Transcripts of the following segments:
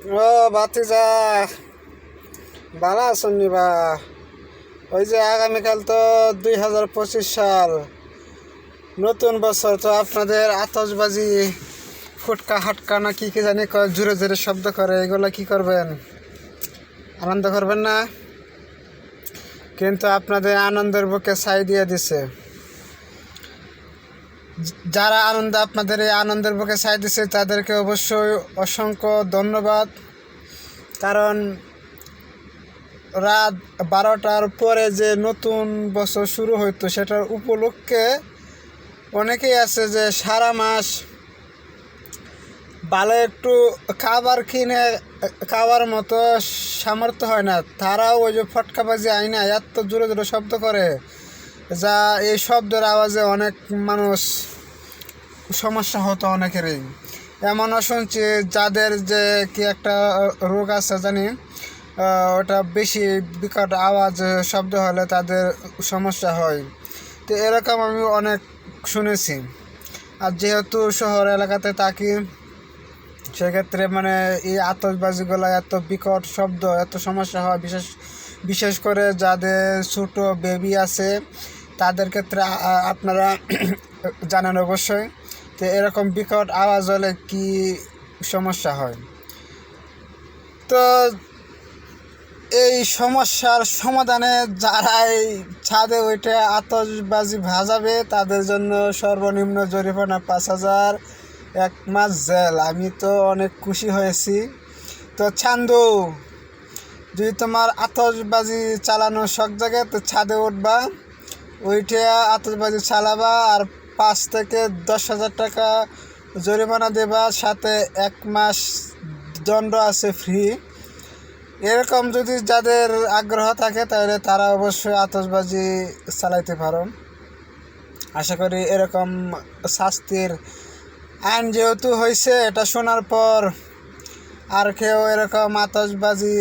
ও ভাতিজা, ভালো আছেন নি বা? ওই যে আগামীকাল তো 2025 সাল, নতুন বছর। তো আপনাদের আতশবাজি, ফুটকা হাটকা না কি কি জানি জোরে জোরে শব্দ করে, এগুলো কি করবেন? আনন্দ করবেন না? কিন্তু আপনাদের আনন্দের বুকে ছাই দিয়ে দিছে। যারা আপনাদের এই আনন্দের বুকে ছাই দিছে তাদেরকে অবশ্যই অসংখ্য ধন্যবাদ। কারণ রাত 12টার পরে যে নতুন বছর শুরু হইতো, সেটার উপলক্ষে অনেকেই আছে যে সারা মাস ভালো একটু খাবার কিনে খাওয়ার মতো সামর্থ্য হয় না। তারাও ওই যে ফটকাবাজি আইনা এত জোরে জোরে শব্দ করে, যা এই শব্দের আওয়াজে অনেক মানুষ সমস্যা হতো অনেকেরই। এমনও শুনছি যাদের যে কি একটা রোগ আছে জানি, ওটা বেশি বিকট আওয়াজ শব্দ হলে তাদের সমস্যা হয়। তো এরকম আমি অনেক শুনেছি। আর যেহেতু শহর এলাকাতে থাকি, সেক্ষেত্রে মানে এই আতশবাজিগুলো এত বিকট শব্দ, এত সমস্যা হয়। বিশেষ করে যাদের ছোটো বেবি আছে তাদের ক্ষেত্রে আপনারা জানেন অবশ্যই। তো এরকম বিকট আওয়াজ হলে কি সমস্যা হয়। তো এই সমস্যার সমাধানে যারা এই ছাদে ওইটা আতশবাজি ভাজাবে তাদের জন্য সর্বনিম্ন জরিমানা 5,000, 1 মাস জেল। আমি তো অনেক খুশি হয়েছি। তো চান্দু, যদি তোমার আতশবাজি চালানোর শখ জাগে তো ছাদে উঠবা, ওইটা আতশবাজি চালাবা, আর 5 থেকে 10,000 টাকা জরিমানা দেবা, সাথে 1 মাস দণ্ড আছে ফ্রি। এরকম যদি যাদের আগ্রহ থাকে তাহলে তারা অবশ্যই আতশবাজি চালাইতে পারো। আশা করি এরকম শাস্তির আইন যেহেতু হয়েছে, এটা শোনার পর আর কেউ এরকম আতশবাজি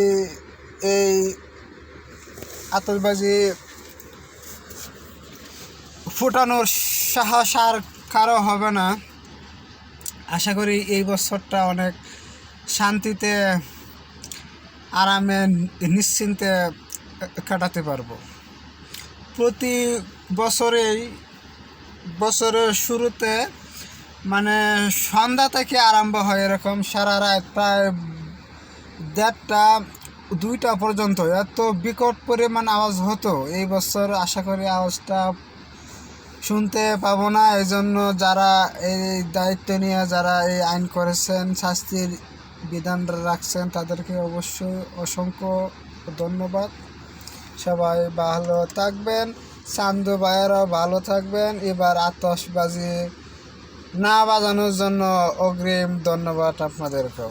ফুটানোর সাহস আর কারো হবে না। আশা করি এই বছরটা অনেক শান্তিতে, আরামে, নিশ্চিন্তে কাটাতে পারবো। প্রতি বছরের শুরুতে মানে সন্ধ্যা থেকে আরম্ভ হয় এরকম সারা রাত প্রায় 1:30টা 2টা পর্যন্ত এত বিকট পরিমাণ আওয়াজ হতো। এই বছর আশা করি আওয়াজটা শুনতে পাবো না। এই জন্য যারা এই দায়িত্ব নিয়ে যারা এই আইন করেছেন, শাস্তির বিধান রাখছেন, তাদেরকে অবশ্যই অসংখ্য ধন্যবাদ। সবাই ভালো থাকবেন, চান্দু ভাইয়েরাও ভালো থাকবেন। এবার আতশবাজি না বাজানোর জন্য অগ্রিম ধন্যবাদ আপনাদেরকেও।